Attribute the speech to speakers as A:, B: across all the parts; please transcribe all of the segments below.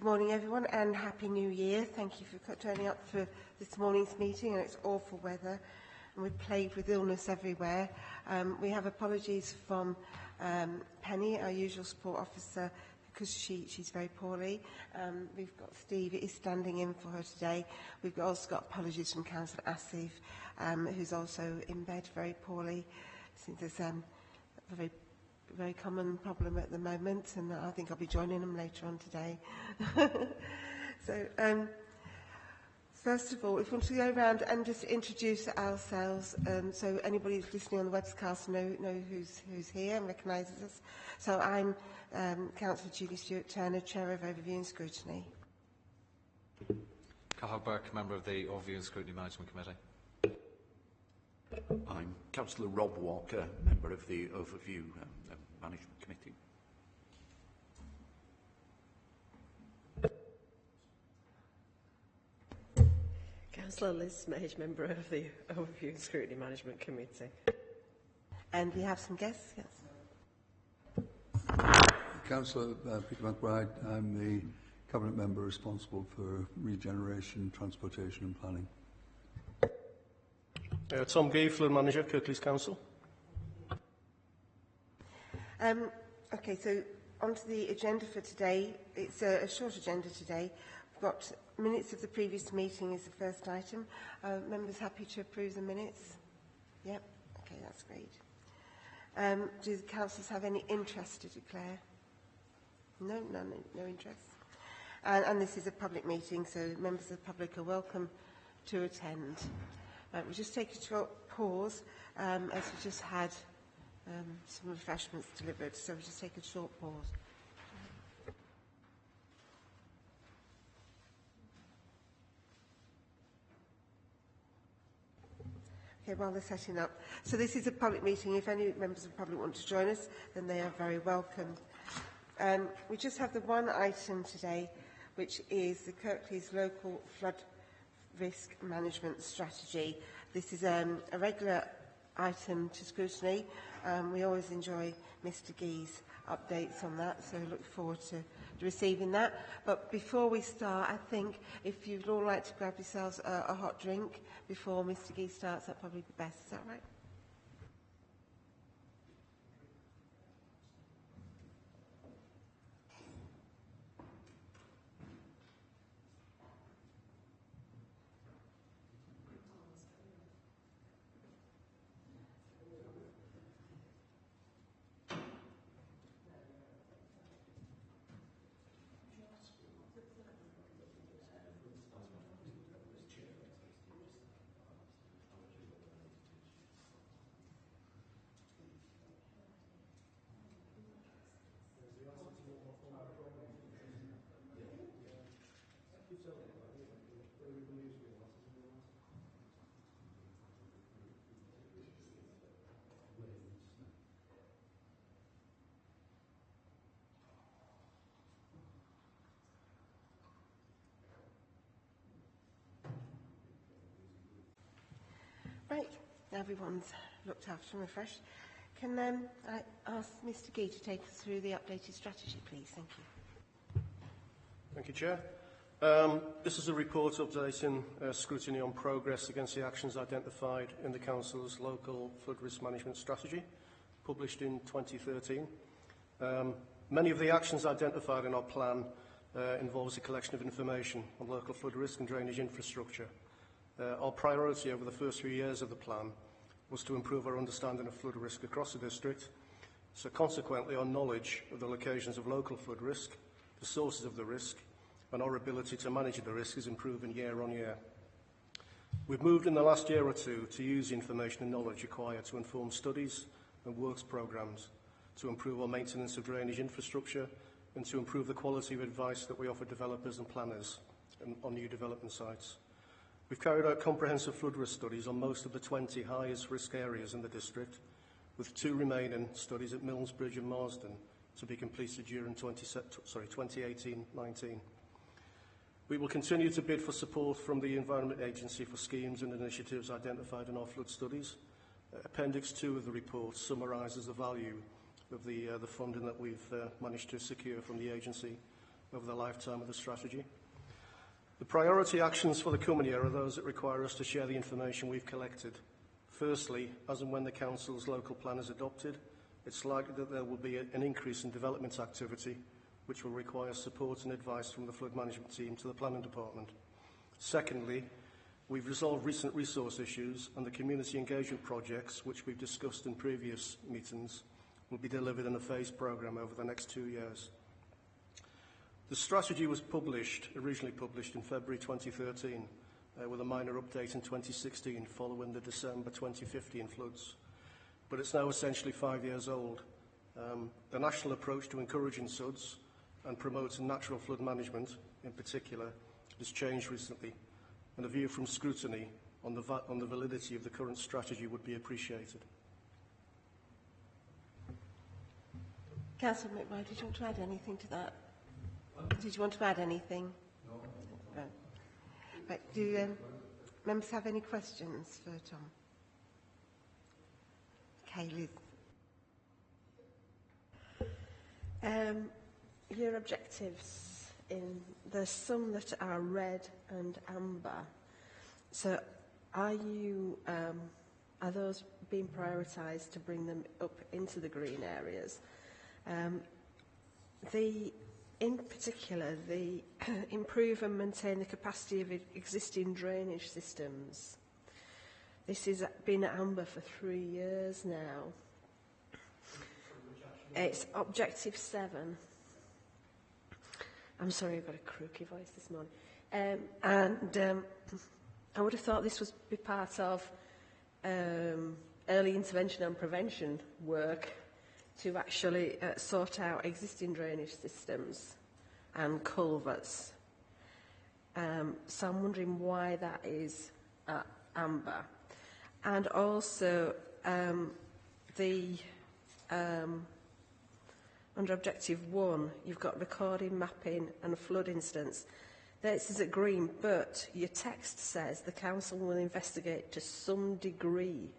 A: morning, everyone, and Happy New Year. Thank you for turning up for this morning's meeting. And it's awful weather, and we're plagued with illness everywhere. We have apologies from Penny, our usual support officer, because she's very poorly. We've got Steve is standing in for her today. We've also got apologies from Councillor Asif, who's also in bed very poorly. Since there's a very common problem at the moment, and I think I'll be joining them later on today. So, first of all, if we want to go around and just introduce ourselves, so anybody who's listening on the webcast know who's here and recognises us. So I'm Councillor Julie Stewart-Turner, Chair of Overview and Scrutiny.
B: Cathal Burke, Member of the Overview and Scrutiny Management Committee.
C: I'm Councillor Rob Walker, Member of the Overview Management Committee.
D: Councillor Liz Smage, Member of the Overview and Scrutiny Management Committee.
A: And we have some guests, yes.
E: Councillor Peter McBride, I'm the Cabinet Member responsible for regeneration, transportation and planning.
F: Tom Gee, Fluid Manager, Kirklees Council.
A: Okay, so on to the agenda for today. It's a short agenda today. We've got minutes of the previous meeting is the first item. Members happy to approve the minutes? Yep. Okay, that's great. Do the councillors have any interest to declare? No, none, no interest. And this is a public meeting, so members of the public are welcome to attend. We'll just take a short pause as we just had some refreshments delivered, so we'll just take a short pause. Okay, while they're setting up. So this is a public meeting. If any members of the public want to join us, then they are very welcome. We just have the one item today, which is the Kirklees Local Flood Risk Management Strategy. This is a regular item to scrutiny. We always enjoy Mr. Gee's updates on that, so I look forward to receiving that. But before we start, I think if you'd all like to grab yourselves a hot drink before Mr. Gee starts, that'd probably be best. Is that right? Right, everyone's looked after and refreshed. Can I ask Mr. Gee to take us through the updated strategy, please? Thank you.
F: Thank you, Chair. This is a report updating scrutiny on progress against the actions identified in the Council's local flood risk management strategy, published in 2013. Many of the actions identified in our plan involves a collection of information on local flood risk and drainage infrastructure. Our priority over the first few years of the plan was to improve our understanding of flood risk across the district, so consequently our knowledge of the locations of local flood risk, the sources of the risk, and our ability to manage the risk is improving year on year. We've moved in the last year or two to use the information and knowledge acquired to inform studies and works programmes, to improve our maintenance of drainage infrastructure, and to improve the quality of advice that we offer developers and planners on new development sites. We've carried out comprehensive flood risk studies on most of the 20 highest risk areas in the district, with 2 remaining studies at Millsbridge and Marsden to be completed during 2018-19. We will continue to bid for support from the Environment Agency for schemes and initiatives identified in our flood studies. Appendix 2 of the report summarises the value of the funding that we've managed to secure from the agency over the lifetime of the strategy. The priority actions for the coming year are those that require us to share the information we've collected. Firstly, as and when the Council's local plan is adopted, it's likely that there will be an increase in development activity, which will require support and advice from the flood management team to the planning department. Secondly, we've resolved recent resource issues, and the community engagement projects, which we've discussed in previous meetings, will be delivered in a phased programme over the next 2 years. The strategy was originally published in February 2013, with a minor update in 2016 following the December 2015 floods. But it's now essentially 5 years old. The national approach to encouraging SUDs and promoting natural flood management, in particular, has changed recently, and a view from Scrutiny on the validity of the current strategy would be appreciated.
A: Councillor McBride, did you want to add anything to that? Did you want to add anything? No. Right, do members have any questions for Tom? Okay, Liz.
D: Your objectives, there's some that are red and amber. So are those being prioritised to bring them up into the green areas? In particular, the improve and maintain the capacity of existing drainage systems. This has been at amber for 3 years now. It's objective 7. I'm sorry, I've got a croaky voice this morning. I would have thought this would be part of early intervention and prevention work to actually sort out existing drainage systems and culverts. So I'm wondering why that is amber. And also under Objective 1, you've got recording, mapping and flood instance. There it says at green, but your text says the Council will investigate to some degree.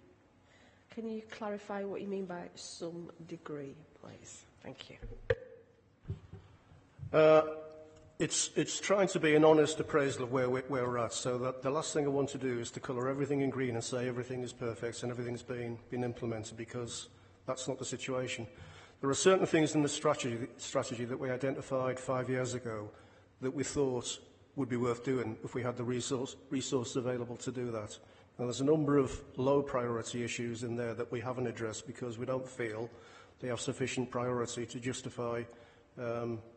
D: Can you clarify what you mean by some degree, please? Thank you.
F: It's trying to be an honest appraisal of where we're at. So that the last thing I want to do is to colour everything in green and say everything is perfect and everything's been implemented, because that's not the situation. There are certain things in the strategy that we identified 5 years ago that we thought would be worth doing if we had the resource available to do that. And there's a number of low priority issues in there that we haven't addressed because we don't feel they have sufficient priority to justify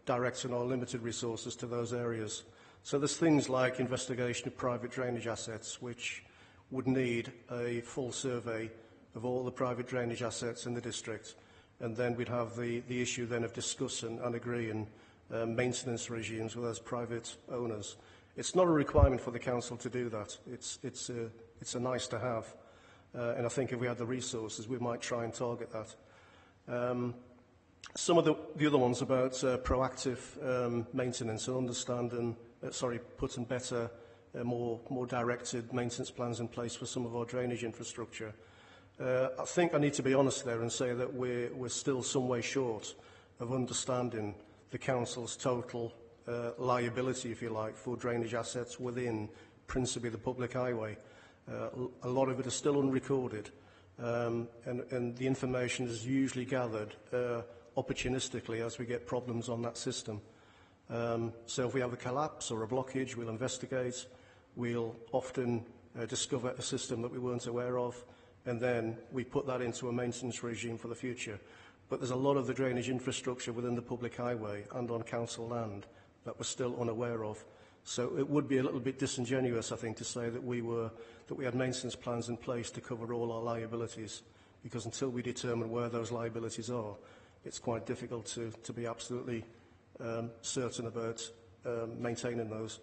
F: directing our limited resources to those areas. So there's things like investigation of private drainage assets, which would need a full survey of all the private drainage assets in the district. And then we'd have the issue then of discussing and agreeing maintenance regimes with those private owners. It's not a requirement for the council to do that. It's a nice to have. And I think if we had the resources, we might try and target that. Some of the other ones about proactive maintenance and understanding, putting better, more directed maintenance plans in place for some of our drainage infrastructure. I think I need to be honest there and say that we're still some way short of understanding the council's total liability, if you like, for drainage assets within principally the public highway. A lot of it is still unrecorded, and the information is usually gathered opportunistically as we get problems on that system. So if we have a collapse or a blockage, we'll investigate. We'll often discover a system that we weren't aware of, and then we put that into a maintenance regime for the future. But there's a lot of the drainage infrastructure within the public highway and on council land that we're still unaware of. So it would be a little bit disingenuous, I think, to say that we had maintenance plans in place to cover all our liabilities, because until we determine where those liabilities are, it's quite difficult to be absolutely certain about maintaining those.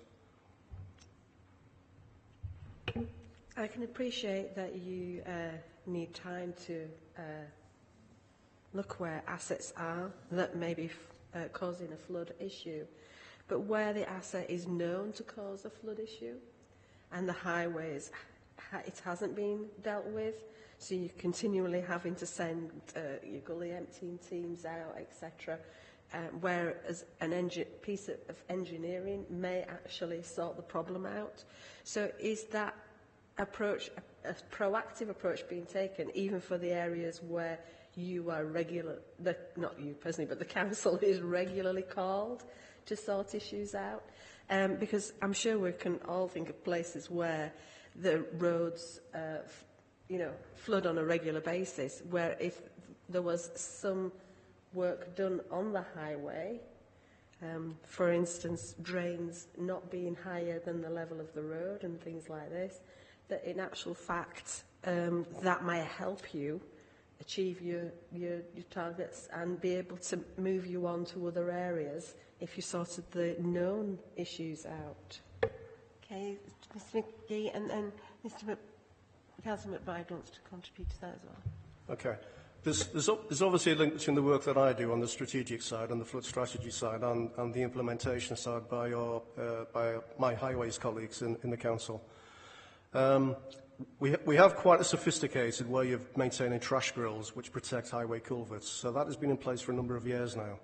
D: I can appreciate that you need time to look where assets are that may be causing a flood issue, but where the asset is known to cause a flood issue and the highways, it hasn't been dealt with, so you're continually having to send your gully emptying teams out, etc. whereas piece of engineering may actually sort the problem out. So is that approach, a proactive approach being taken, even for the areas where you are not you personally, but the council is regularly called to sort issues out? Because I'm sure we can all think of places where the roads, flood on a regular basis, where if there was some work done on the highway, for instance, drains not being higher than the level of the road and things like this, that in actual fact that might help you achieve your targets and be able to move you on to other areas if you sorted the known issues out.
A: Okay, Mr McGee, and then Councillor McBride wants to contribute to that as well.
F: Okay. There's obviously a link between the work that I do on the strategic side and the flood strategy side and the implementation side by my highways colleagues in the council. We have quite a sophisticated way of maintaining trash grills which protect highway culverts, so that has been in place for a number of years now.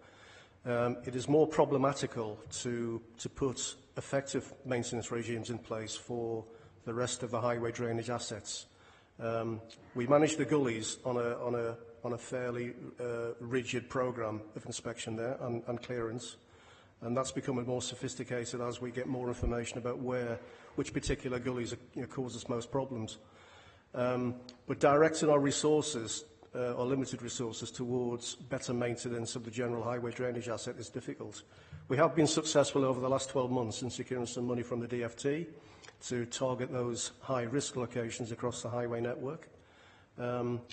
F: It is more problematical to put effective maintenance regimes in place for the rest of the highway drainage assets. We manage the gullies on a fairly rigid programme of inspection there and clearance, and that's becoming more sophisticated as we get more information about which particular gullies cause us most problems. But directing our resources, our limited resources, towards better maintenance of the general highway drainage asset is difficult. We have been successful over the last 12 months in securing some money from the DFT to target those high-risk locations across the highway network.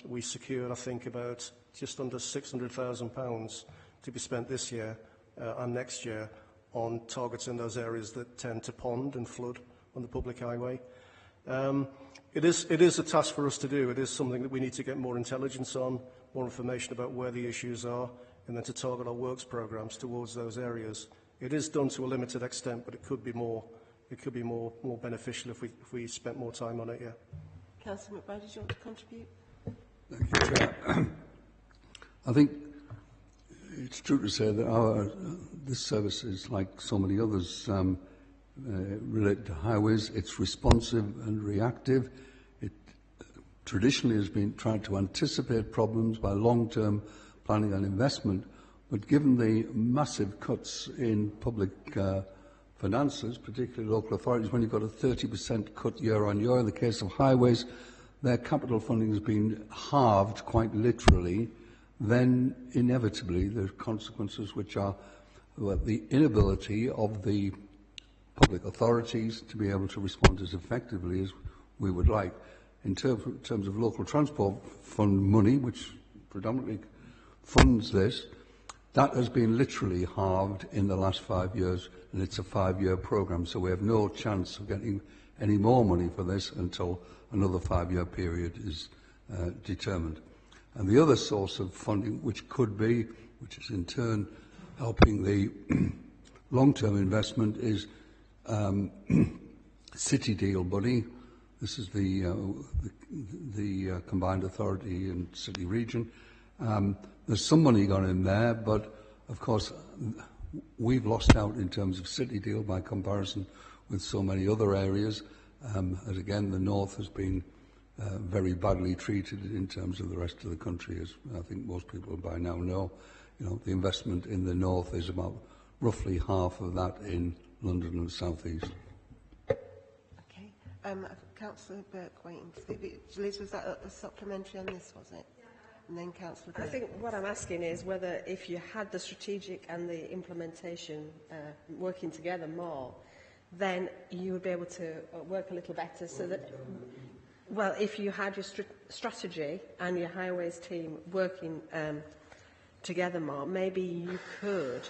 F: We secured, I think, about just under £600,000 to be spent this year and next year on targets in those areas that tend to pond and flood on the public highway. It is a task for us to do. It is something that we need to get more intelligence on, more information about where the issues are, and then to target our works programmes towards those areas. It is done to a limited extent, but it could be more. It could be more beneficial if we spent more time on it. Yeah.
A: Councillor McBride, did you want to contribute?
E: Thank you, Chair. I think it's true to say that this service is like so many others related to highways. It's responsive and reactive. It traditionally has been trying to anticipate problems by long-term planning and investment, but given the massive cuts in public finances, particularly local authorities, when you've got a 30% cut year on year, in the case of highways, their capital funding has been halved quite literally, then inevitably there are consequences which are the inability of the public authorities to be able to respond as effectively as we would like. In terms of local transport fund money, which predominantly funds this, that has been literally halved in the last 5 years, and it's a 5-year programme, so we have no chance of getting any more money for this until another 5-year period is determined. And the other source of funding, which is in turn helping the long-term investment, is City Deal Buddy. This is the combined authority and city region. There's some money gone in there, but of course we've lost out in terms of City Deal by comparison with so many other areas. As again, the north has been very badly treated in terms of the rest of the country, as I think most people by now know. The investment in the north is about roughly half of that in London and the south east.
A: Okay. Councillor Burke waiting to speak. Liz, was that a supplementary on this, was it? And then Councillor Burke.
D: I think what I'm asking is whether if you had the strategic and the implementation working together more, then you would be able to work a little better so that, well, if you had your strategy and your highways team working together more, maybe you could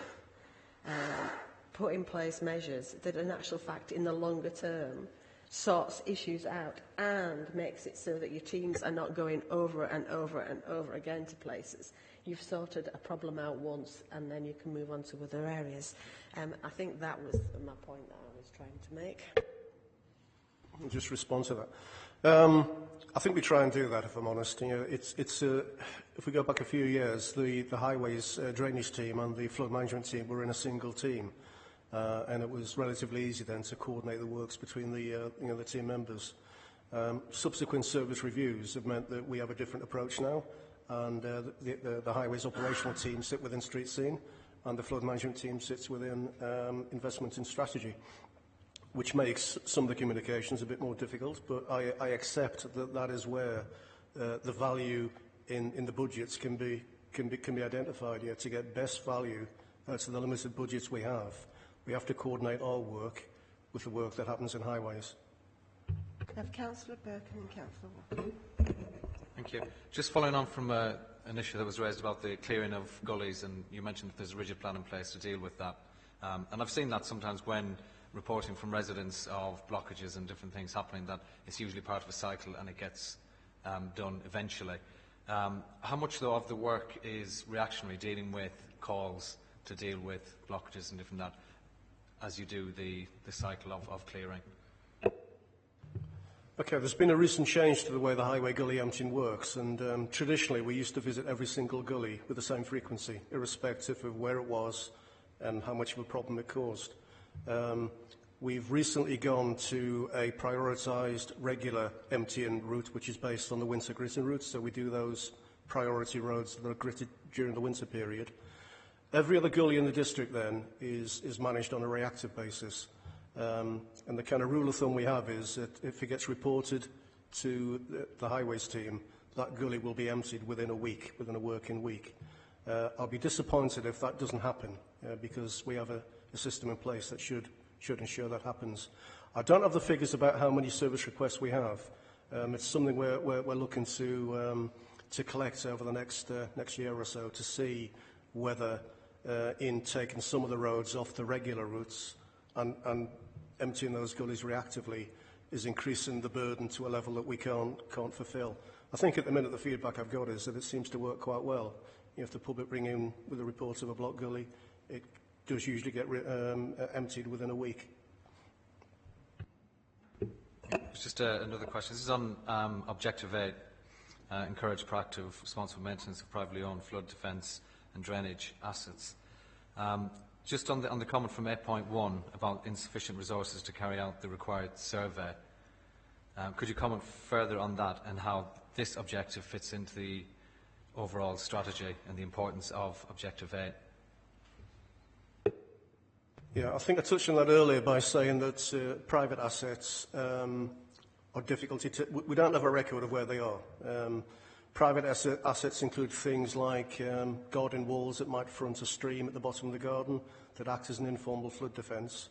D: put in place measures that in actual fact in the longer term sorts issues out and makes it so that your teams are not going over and over and over again to places. You've sorted a problem out once and then you can move on to other areas. I think that was my point that I was trying to make.
F: I'll just respond to that. I think we try and do that, if I'm honest. You know, if we go back a few years, the highways drainage team and the flood management team were in a single team, and it was relatively easy then to coordinate the works between the team members. Subsequent service reviews have meant that we have a different approach now, and the highways operational team sit within street scene, and the flood management team sits within investment and strategy, which makes some of the communications a bit more difficult, but I accept that that is where the value in the budgets can be identified. Yeah, to get best value to the limited budgets we have to coordinate our work with the work that happens in highways.
A: I have Councillor Burke and then Councillor Walker.
B: Thank you. Just following on from an issue that was raised about the clearing of gullies, and you mentioned that there's a rigid plan in place to deal with that. And I've seen that sometimes when reporting from residents of blockages and different things happening, that it's usually part of a cycle and it gets done eventually. How much, though, of the work is reactionary, dealing with calls to deal with blockages and different that, as you do the cycle of clearing?
F: Okay, there's been a recent change to the way the highway gully emptying works, and traditionally we used to visit every single gully with the same frequency, irrespective of where it was and how much of a problem it caused. We've recently gone to a prioritised regular emptying route, which is based on the winter gritting route, so we do those priority roads that are gritted during the winter period. Every other gully in the district then is managed on a reactive basis. And the kind of rule of thumb we have is that if it gets reported to the highways team, that gully will be emptied within a week, within a working week. I'll be disappointed if that doesn't happen, because we have a system in place that should ensure that happens. I don't have the figures about how many service requests we have. It's something we're looking to collect over the next year or so to see whether in taking some of the roads off the regular routes and emptying those gullies reactively is increasing the burden to a level that we can't fulfil. I think at the minute the feedback I've got is that it seems to work quite well. If the public bring in with a report of a block gully, it does usually get emptied within a week.
B: It's just another question. This is on Objective 8, encourage proactive, responsible maintenance of privately owned flood defence and drainage assets. Just on the comment from 8.1 about insufficient resources to carry out the required survey, could you comment further on that and how this objective fits into the overall strategy and the importance of Objective 8?
F: Yeah, I think I touched on that earlier by saying that private assets are difficult to... We don't have a record of where they are. Private assets include things like garden walls that might front a stream at the bottom of the garden that act as an informal flood defence.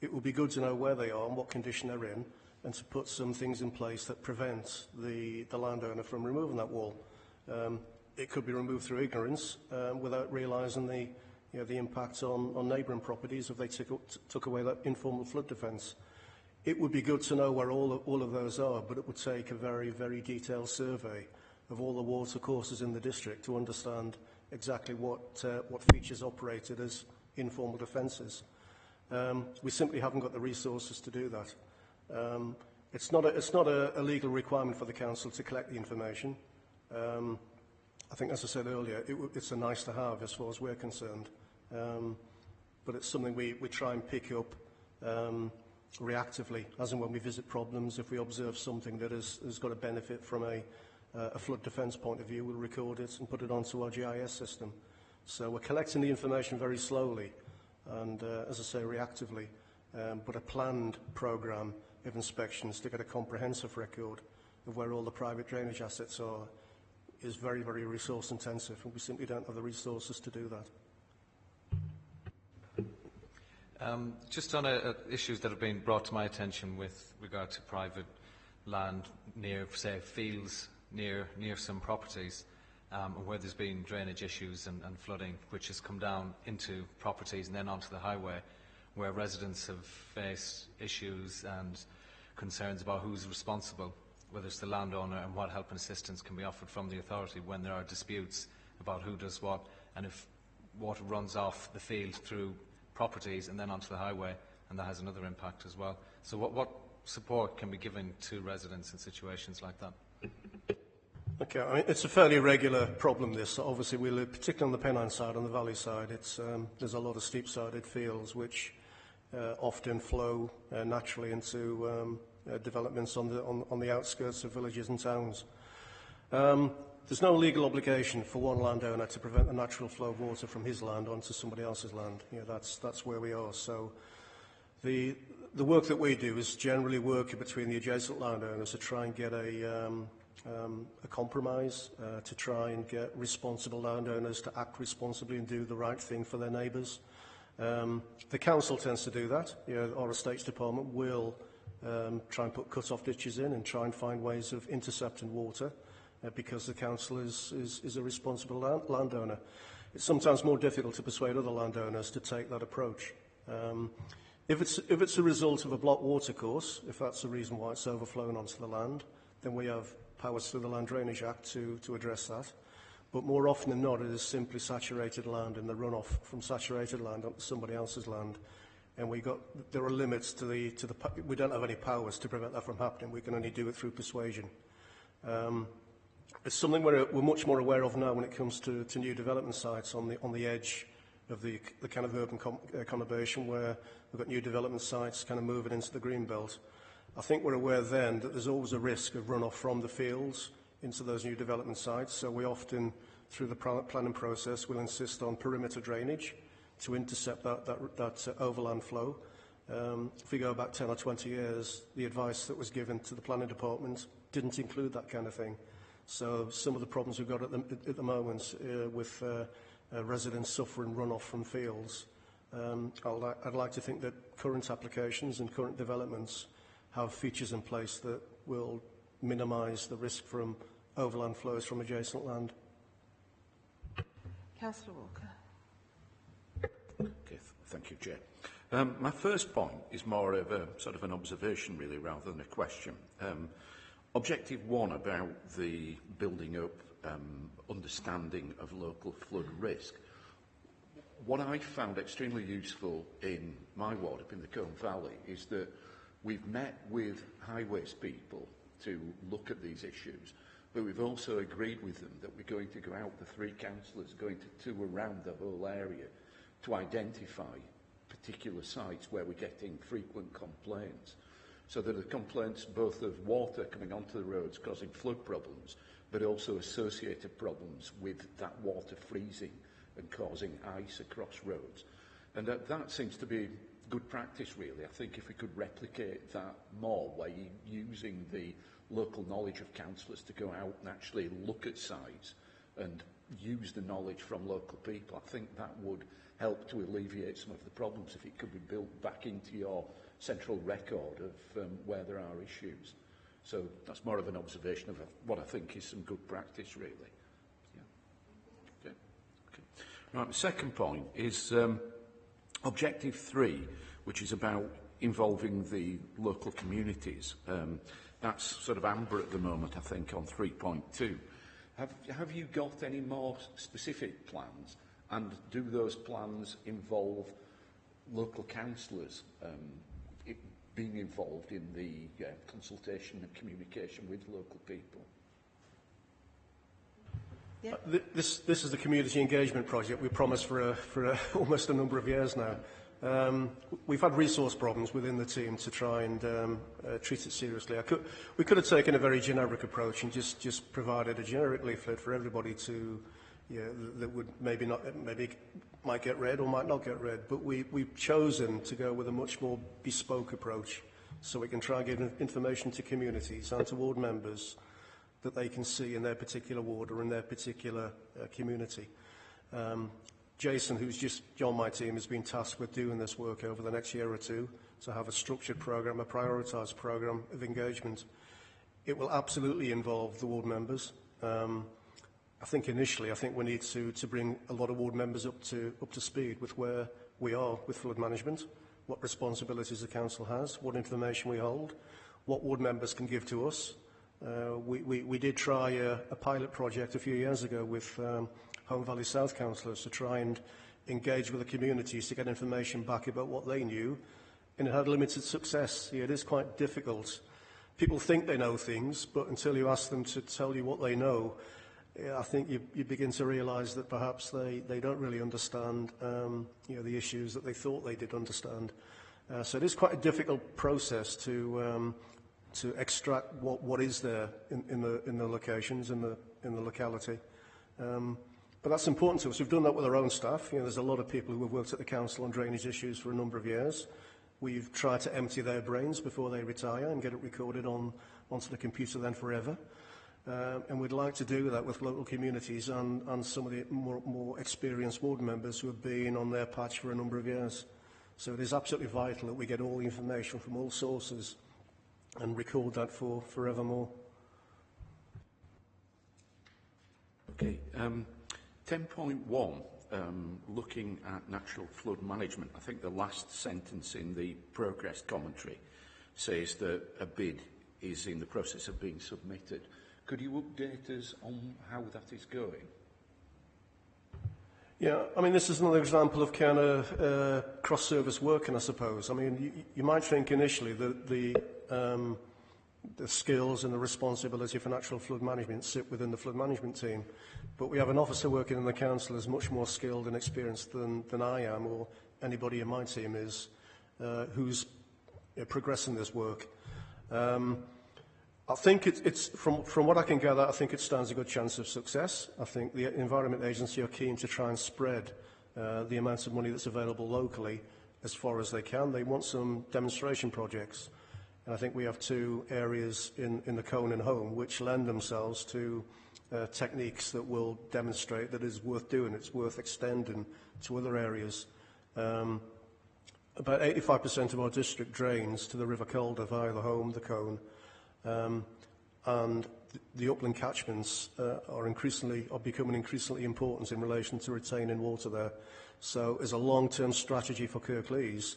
F: It would be good to know where they are and what condition they're in, and to put some things in place that prevent the landowner from removing that wall. It could be removed through ignorance without realising the impact on neighbouring properties if they took away that informal flood defence. It would be good to know where all of those are, but it would take a very, very detailed survey of all the water courses in the district to understand exactly what features operated as informal defences. We simply haven't got the resources to do that. It's not a legal requirement for the council to collect the information. I think, as I said earlier, it's a nice to have as far as we're concerned. But it's something we try and pick up reactively, as and when we visit problems. If we observe something that has got a benefit from a flood defence point of view, we'll record it and put it onto our GIS system. So we're collecting the information very slowly and, as I say, reactively, but a planned programme of inspections to get a comprehensive record of where all the private drainage assets are is very, very resource intensive, and we simply don't have the resources to do that.
B: Just on issues that have been brought to my attention with regard to private land near, say, fields near some properties, where there's been drainage issues and flooding, which has come down into properties and then onto the highway, where residents have faced issues and concerns about who's responsible, whether it's the landowner, and what help and assistance can be offered from the authority when there are disputes about who does what, and if water runs off the field through properties and then onto the highway, and that has another impact as well. So what support can be given to residents in situations like that?
F: Okay, I mean, it's a fairly regular problem, this. Obviously, we live, particularly on the Pennine side, on the valley side, there's a lot of steep-sided fields which often flow naturally into developments on the outskirts of villages and towns. There's no legal obligation for one landowner to prevent the natural flow of water from his land onto somebody else's land. You know, that's where we are. So the work that we do is generally working between the adjacent landowners to try and get a compromise, to try and get responsible landowners to act responsibly and do the right thing for their neighbours. The council tends to do that. You know, our estates department will try and put cut-off ditches in and try and find ways of intercepting water because the council is a responsible landowner. It's sometimes more difficult to persuade other landowners to take that approach. If it's a result of a blocked watercourse, if that's the reason why it's overflowing onto the land, then we have powers through the Land Drainage Act to address that. But more often than not, it is simply saturated land and the runoff from saturated land onto somebody else's land. And there are limits to the we don't have any powers to prevent that from happening. We can only do it through persuasion. It's something we're much more aware of now when it comes to new development sites on the edge of the kind of urban conurbation where we've got new development sites kind of moving into the green belt. I think we're aware then that there's always a risk of runoff from the fields into those new development sites. So we often, through the planning process, will insist on perimeter drainage to intercept that overland flow. If we go back 10 or 20 years, the advice that was given to the planning department didn't include that kind of thing. So some of the problems we've got at the moment with residents suffering runoff from fields, I'd like to think that current applications and current developments have features in place that will minimise the risk from overland flows from adjacent land.
A: Councillor Walker.
C: Okay, thank you, Chair. My first point is more of a sort of an observation, really, rather than a question. Objective 1 about the building up understanding of local flood risk. What I found extremely useful in my ward up in the Colne Valley is that we've met with highways people to look at these issues, but we've also agreed with them that we're going to go out, the 3 councillors are going to tour around the whole area to identify particular sites where we're getting frequent complaints. So there are complaints both of water coming onto the roads causing flood problems, but also associated problems with that water freezing and causing ice across roads. And that seems to be good practice, really. I think if we could replicate that more, where you're using the local knowledge of councillors to go out and actually look at sites and use the knowledge from local people, I think that would help to alleviate some of the problems if it could be built back into your central record of where there are issues. So that's more of an observation of what I think is some good practice, really. Yeah. Okay. Right, the second point is Objective 3, which is about involving the local communities. That's sort of amber at the moment, I think, on 3.2. Have you got any more specific plans? And do those plans involve local councillors being involved in the consultation and communication with local people?
A: Yeah.
F: This is the community engagement project we promised for almost a number of years now. We've had resource problems within the team to try and treat it seriously. We could have taken a very generic approach and just provided a generic leaflet for everybody to, that would maybe might get read or might not get read. But we've chosen to go with a much more bespoke approach, so we can try and give information to communities and to ward members that they can see in their particular ward or in their particular community. Jason, who's just joined my team, has been tasked with doing this work over the next year or two to have a structured programme, a prioritised programme of engagement. It will absolutely involve the ward members. I think initially, we need to bring a lot of ward members up to speed with where we are with flood management, what responsibilities the council has, what information we hold, what ward members can give to us. We did try a pilot project a few years ago with Home Valley South councillors to try and engage with the communities to get information back about what they knew and it had limited success. It is quite difficult. People think they know things, but until you ask them to tell you what they know, I think you begin to realise that perhaps they don't really understand the issues that they thought they did understand. So it is quite a difficult process to extract what is there in the locations, in the locality. But that's important to us. We've done that with our own staff. There's a lot of people who have worked at the council on drainage issues for a number of years. We've tried to empty their brains before they retire and get it recorded onto the computer then forever. And we'd like to do that with local communities and some of the more experienced ward members who have been on their patch for a number of years. So it is absolutely vital that we get all the information from all sources and record that for forevermore.
C: Okay, 10.1, looking at natural flood management. I think the last sentence in the progress commentary says that a bid is in the process of being submitted. Could you update us on how that is going?
F: Yeah, I mean, this is another example of kind of cross-service working, I suppose. I mean, you might think initially that the skills and the responsibility for natural flood management sit within the flood management team, but we have an officer working in the council who's much more skilled and experienced than I am, or anybody in my team is, who's progressing this work. I think it's from what I can gather, I think it stands a good chance of success. I think the Environment Agency are keen to try and spread the amounts of money that's available locally as far as they can. They want some demonstration projects. And I think we have two areas in the Cone and Home which lend themselves to techniques that will demonstrate that it's worth doing, it's worth extending to other areas. About 85% of our district drains to the River Calder via the Home, the Cone, and the upland catchments are becoming increasingly important in relation to retaining water there. So as a long-term strategy for Kirklees,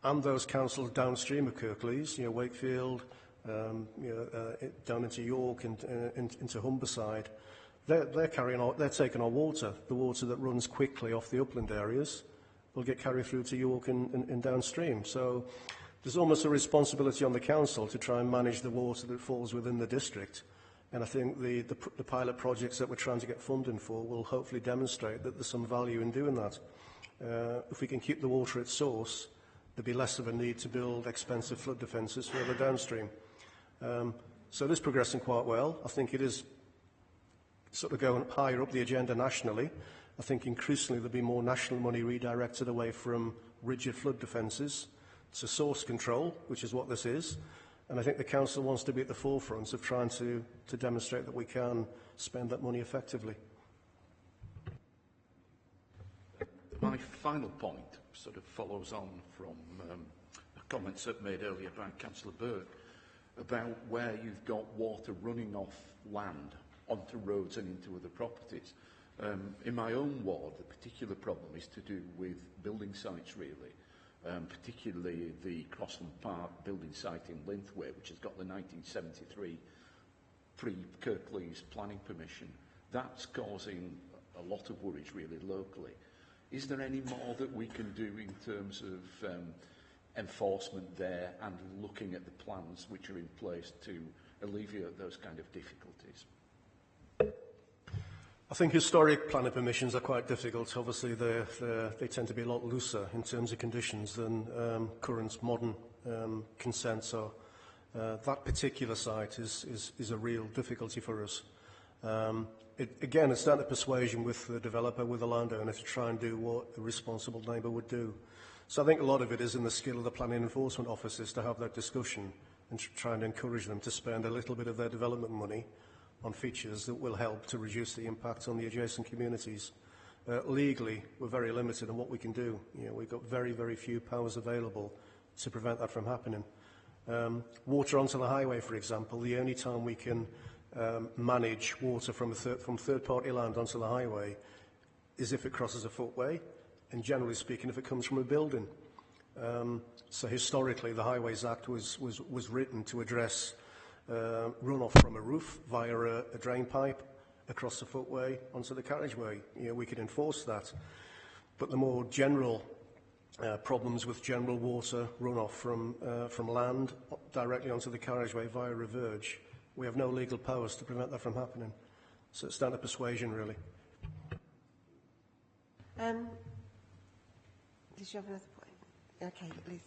F: and those councils downstream of Kirklees, Wakefield, down into York and into Humberside, they're taking our water, the water that runs quickly off the upland areas, will get carried through to York and downstream. So there's almost a responsibility on the council to try and manage the water that falls within the district. And I think the pilot projects that we're trying to get funding for will hopefully demonstrate that there's some value in doing that. If we can keep the water at source, there'd be less of a need to build expensive flood defences further downstream. So it is progressing quite well. I think it is sort of going higher up the agenda nationally. I think increasingly there'll be more national money redirected away from rigid flood defences to source control, which is what this is. And I think the council wants to be at the forefront of trying to demonstrate that we can spend that money effectively.
C: My final point sort of follows on from the comments that made earlier by Councillor Burke about where you've got water running off land onto roads and into other properties. In my own ward, the particular problem is to do with building sites, really. Particularly the Crossland Park building site in Linthwaite, which has got the 1973 pre-Kirklees planning permission. That's causing a lot of worries, really, locally. Is there any more that we can do in terms of enforcement there and looking at the plans which are in place to alleviate those kind of difficulties?
F: I think historic planning permissions are quite difficult. Obviously, they tend to be a lot looser in terms of conditions than current modern consents are. That particular site is a real difficulty for us. Again, it's down to persuasion with the developer, with the landowner, to try and do what a responsible neighbour would do. So I think a lot of it is in the skill of the planning enforcement officers to have that discussion and try and encourage them to spend a little bit of their development money on features that will help to reduce the impact on the adjacent communities. Legally, we're very limited in what we can do. We've got very, very few powers available to prevent that from happening. Water onto the highway, for example, the only time we can manage water from third-party land onto the highway is if it crosses a footway, and generally speaking, if it comes from a building. So historically, the Highways Act was written to address runoff from a roof via a drain pipe across the footway onto the carriageway. We could enforce that. But the more general problems with general water runoff from land directly onto the carriageway via reverge. We have no legal powers to prevent that from happening. So it's down to persuasion, really.
A: Did you have another point? Okay, Liz.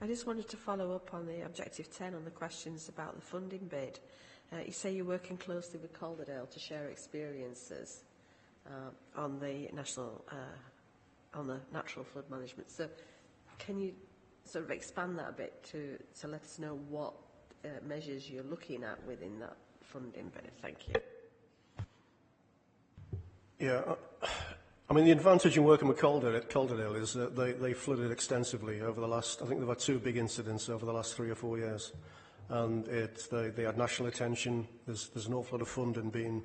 D: I just wanted to follow up on the objective 10 on the questions about the funding bid. You say you're working closely with Calderdale to share experiences on the natural flood management. So can you sort of expand that a bit to let us know what measures you're looking at within that funding bid? Thank you.
F: Yeah, I mean, the advantage in working with Calderdale is that they flooded extensively over the last, I think they've had 2 big incidents over the last 3 or 4 years. And they had national attention. There's an awful lot of funding being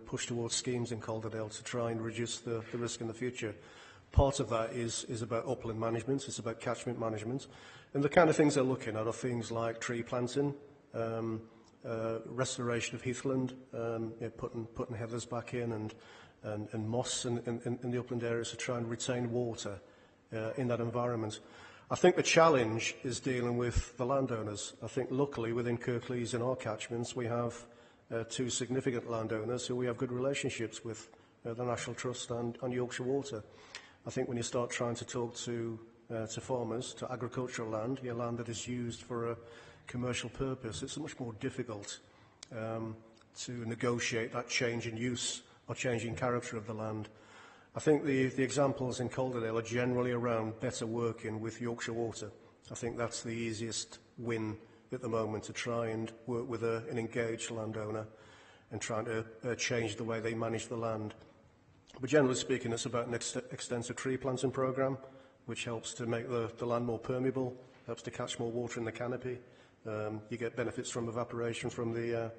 F: pushed towards schemes in Calderdale to try and reduce the risk in the future. Part of that is about upland management, it's about catchment management. And the kind of things they're looking at are things like tree planting, restoration of heathland, putting heathers back in and moss in the upland areas to try and retain water in that environment. I think the challenge is dealing with the landowners. I think luckily within Kirklees in our catchments we have 2 significant landowners who we have good relationships with, the National Trust and Yorkshire Water. I think when you start trying to talk to farmers, to agricultural land, your land that is used for a commercial purpose, it's much more difficult to negotiate that change in use or change in character of the land. I think the examples in Calderdale are generally around better working with Yorkshire Water. I think that's the easiest win at the moment, to try and work with an engaged landowner and trying to change the way they manage the land. But generally speaking, it's about an extensive tree planting programme, which helps to make the land more permeable, helps to catch more water in the canopy. You get benefits from evaporation from the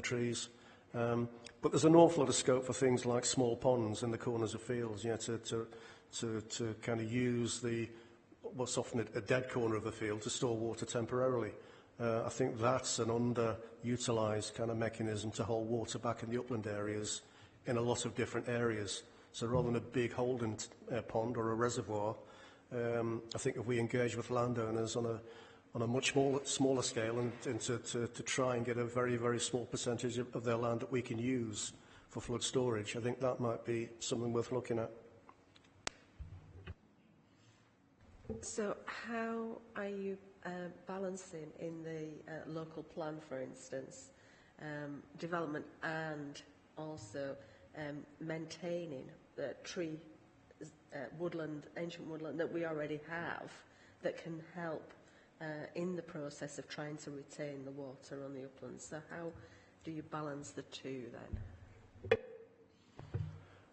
F: trees. But there's an awful lot of scope for things like small ponds in the corners of fields, to kind of use what's often a dead corner of the field to store water temporarily. I think that's an underutilised kind of mechanism to hold water back in the upland areas in a lot of different areas. So rather than a big holding pond or a reservoir, I think if we engage with landowners on a much smaller scale and to try and get a very, very small percentage of their land that we can use for flood storage, I think that might be something worth looking at.
D: So how are you balancing in the local plan, for instance, development and also maintaining the tree, woodland, ancient woodland that we already have that can help in the process of trying to retain the water on the uplands? So how do you balance the two then?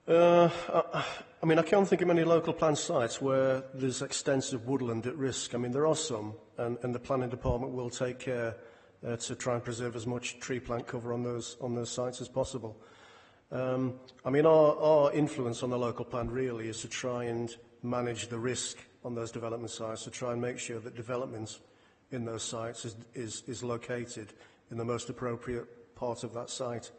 F: I mean, I can't think of many local plan sites where there's extensive woodland at risk. I mean, there are some, and the planning department will take care to try and preserve as much tree plant cover on those sites as possible. I mean, our influence on the local plan really is to try and manage the risk on those development sites, to try and make sure that development in those sites is located in the most appropriate part of that site.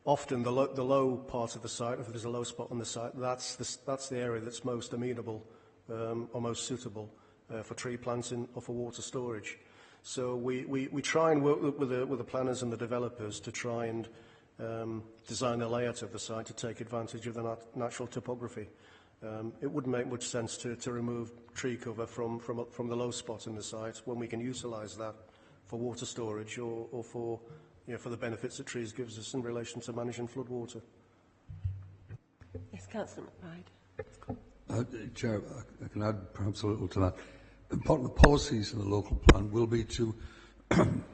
F: Often the low part of the site, if there's a low spot on the site, that's the area that's most amenable or most suitable for tree planting or for water storage. So we try and work with the planners and the developers to try and design the layout of the site to take advantage of the natural topography. It wouldn't make much sense to remove tree cover from the low spot in the site when we can utilise that for water storage or for the benefits that trees gives us in relation to managing flood water.
A: Yes, Councillor McBride.
E: Chair, I can add perhaps a little to that. And part of the policies in the local plan will be to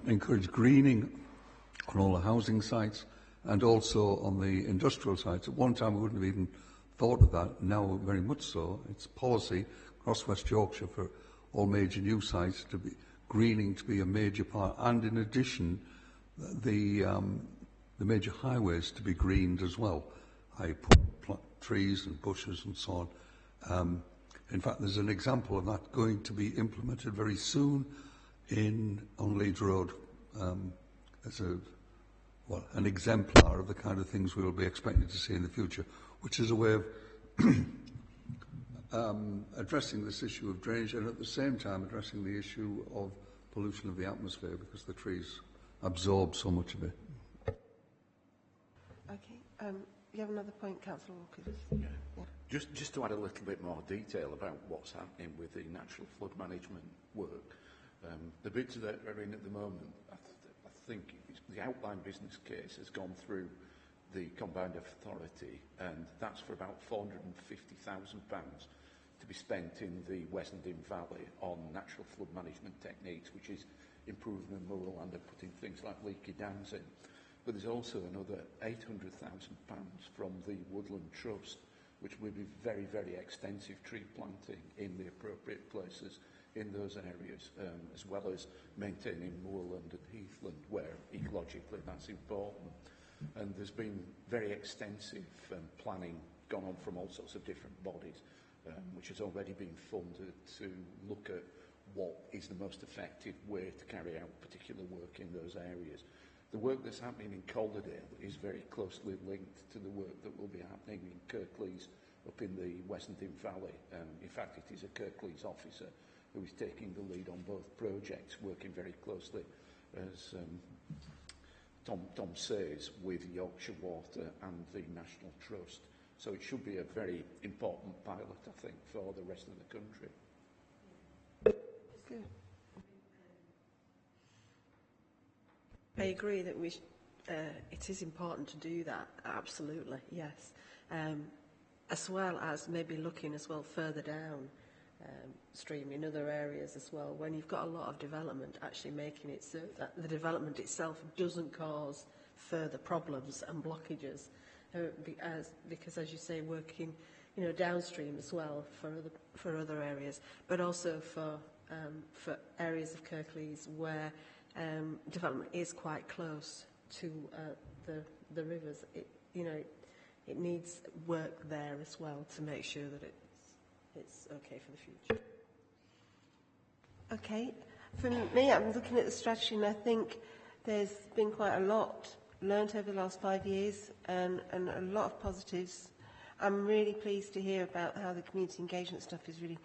E: encourage greening on all the housing sites and also on the industrial sites. At one time we wouldn't have even thought of that, now very much so. It's policy across West Yorkshire for all major new sites to be greening to be a major part, and in addition the major highways to be greened as well. I put trees and bushes and so on. In fact, there's an example of that going to be implemented very soon on Leeds Road. well, an exemplar of the kind of things we will be expecting to see in the future, which is a way of addressing this issue of drainage and at the same time addressing the issue of pollution of the atmosphere because the trees absorb so much of it.
A: Okay. You have another point, Councillor Walker?
C: Yeah. Just to add a little bit more detail about what's happening with the natural flood management work. The bits that are in at the moment, I think the outline business case has gone through the Combined Authority, and that's for about £450,000 to be spent in the Wessendon Valley on natural flood management techniques, which is improving the moorland and putting things like leaky dams in. But there's also another £800,000 from the Woodland Trust, which will be very, very extensive tree planting in the appropriate places in those areas, as well as maintaining moorland and heathland, where ecologically that's important. And there's been very extensive planning gone on from all sorts of different bodies, which has already been funded to look at what is the most effective way to carry out particular work in those areas. The work that's happening in Calderdale is very closely linked to the work that will be happening in Kirklees up in the Wessendon Valley. In fact, it is a Kirklees officer who is taking the lead on both projects, working very closely, as Tom says, with Yorkshire Water and the National Trust. So it should be a very important pilot, I think, for the rest of the country.
A: Good.
D: I agree that it is important to do that, absolutely, yes. As well as maybe looking as well further down stream in other areas as well, when you've got a lot of development, actually making it so that the development itself doesn't cause further problems and blockages. Because as you say, working downstream as well for other areas, but also for areas of Kirklees where development is quite close to the rivers. It needs work there as well to make sure that it's okay for the future.
A: Okay. For me, I'm looking at the strategy and I think there's been quite a lot learnt over the last 5 years and a lot of positives. I'm really pleased to hear about how the community engagement stuff is really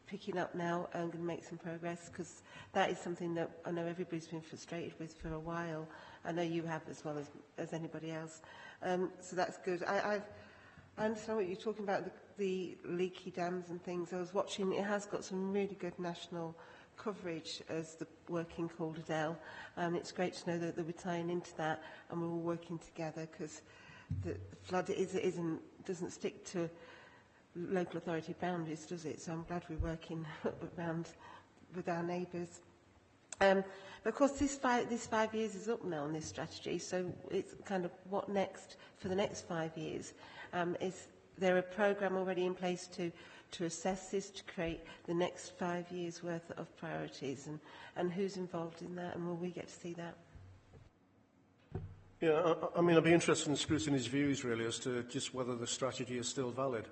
A: picking up now and going to make some progress, because that is something that I know everybody's been frustrated with for a while. I know you have as well as anybody else. So that's good. I understand what you're talking about, the leaky dams and things. I was watching, it has got some really good national coverage as the work in Calderdale. It's great to know that we're tying into that and we're all working together, because the flood doesn't stick to local authority boundaries, does it? So I'm glad we're working around with our neighbours. But of course, this 5 years is up now on this strategy, so it's kind of what next for the next 5 years. Is there a programme already in place to assess this, to create the next 5 years' worth of priorities, and who's involved in that, and will we get to see that?
F: Yeah, I mean, I'd be interested in Scrutiny's views, really, as to just whether the strategy is still valid.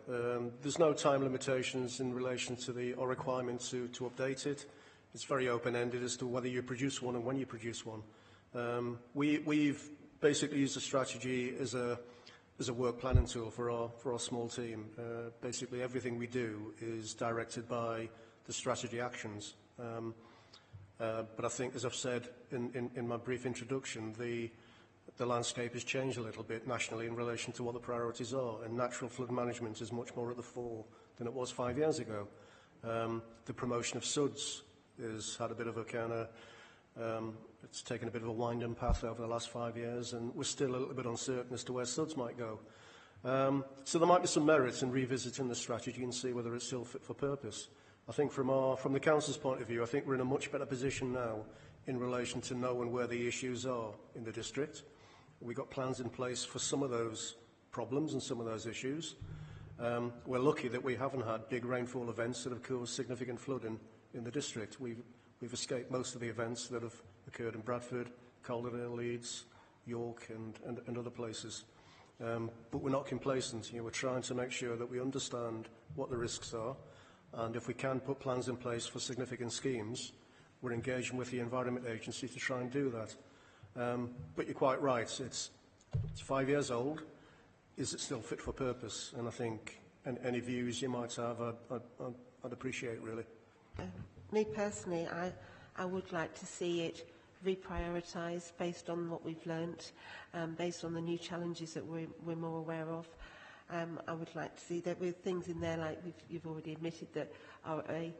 F: There's no time limitations in relation to or requirements to update it. It's very open-ended as to whether you produce one and when you produce one. We've basically used the strategy as a work planning tool for our small team. Basically, everything we do is directed by the strategy actions. But I think, as I've said in my brief introduction, the landscape has changed a little bit nationally in relation to what the priorities are, and natural flood management is much more at the fore than it was 5 years ago. The promotion of SUDS has had a bit of a kind of, it's taken a bit of a winding path over the last 5 years, and we're still a little bit uncertain as to where SUDS might go. So there might be some merit in revisiting the strategy and see whether it's still fit for purpose. I think from the Council's point of view, I think we're in a much better position now in relation to knowing where the issues are in the district. We've got plans in place for some of those problems and some of those issues. We're lucky that we haven't had big rainfall events that have caused significant flooding in the district. We've escaped most of the events that have occurred in Bradford, Calderdale, Leeds, York and other places. But we're not complacent. We're trying to make sure that we understand what the risks are, and if we can put plans in place for significant schemes, we're engaging with the Environment Agency to try and do that. But you're quite right, it's 5 years old. Is it still fit for purpose? And I think any views you might have, I'd appreciate, really.
A: Me personally, I would like to see it reprioritised based on what we've learnt, based on the new challenges that we're more aware of. I would like to see that with things in there like you've already admitted that are a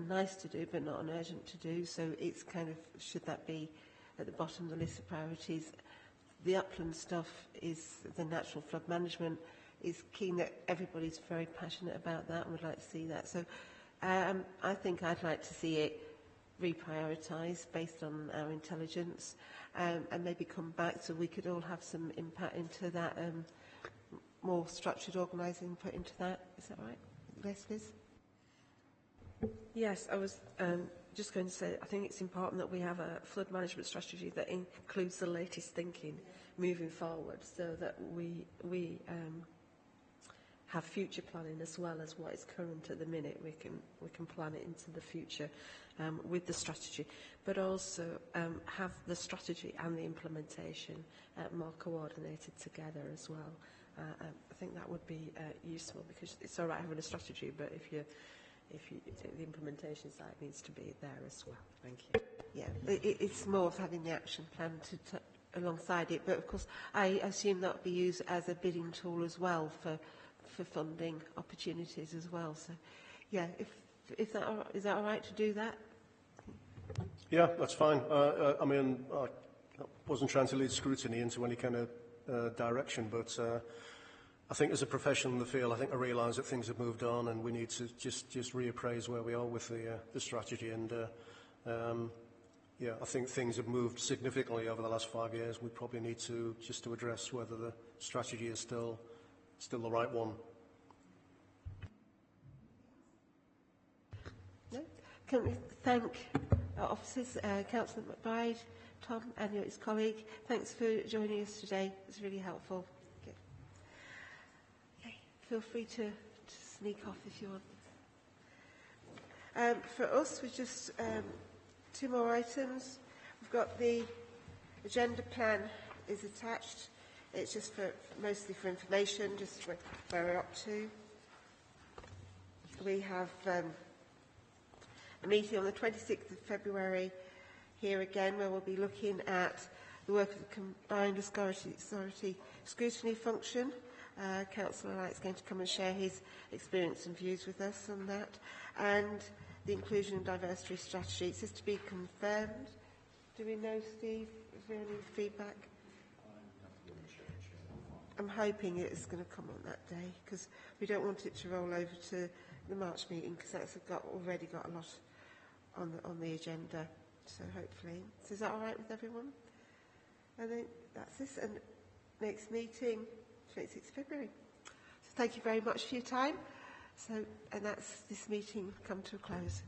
A: nice to do but not an urgent to do. So it's kind of, should that be at the bottom of the list of priorities? The upland stuff is the natural flood management. Is keen that everybody's very passionate about that and would like to see that. So I think I'd like to see it reprioritised based on our intelligence, and maybe come back so we could all have some input into that, more structured organising input into that. Is that right? Yes, Liz?
D: Yes, I was just going to say, I think it's important that we have a flood management strategy that includes the latest thinking moving forward, so that we have future planning as well as what is current at the minute. We can plan it into the future with the strategy, but also have the strategy and the implementation more coordinated together as well. I think that would be useful, because it's all right having a strategy, but if the implementation side needs to be there as well. Thank you.
A: Yeah, it's more of having the action plan to alongside it, but of course I assume that will be used as a bidding tool as well for funding opportunities as well. So, yeah, is that all right to do that?
F: Yeah, that's fine. I mean, I wasn't trying to lead scrutiny into any kind of direction, but I think as a professional in the field, I think I realise that things have moved on and we need to just reappraise where we are with the strategy. And yeah, I think things have moved significantly over the last 5 years. We probably need to just to address whether the strategy is still the right one.
A: No? Can we thank our officers, Councillor McBride, Tom and his colleague. Thanks for joining us today. It's really helpful. Okay. Feel free to sneak off if you want. For us, we've just 2 more items. We've got the agenda plan is attached. It's just mostly for information, just where we're up to. We have a meeting on the 26th of February here again, where we'll be looking at the work of the combined authority scrutiny function. Councillor Light's going to come and share his experience and views with us on that, and the inclusion and diversity strategy. It's just to be confirmed. Do we know, Steve? Is there any feedback? I'm hoping it's going to come on that day, because we don't want it to roll over to the March meeting, because that's already got a lot on the agenda. So hopefully, so is that all right with everyone? I think that's this, and next meeting, 26th February. So thank you very much for your time. So, and that's this meeting come to a close.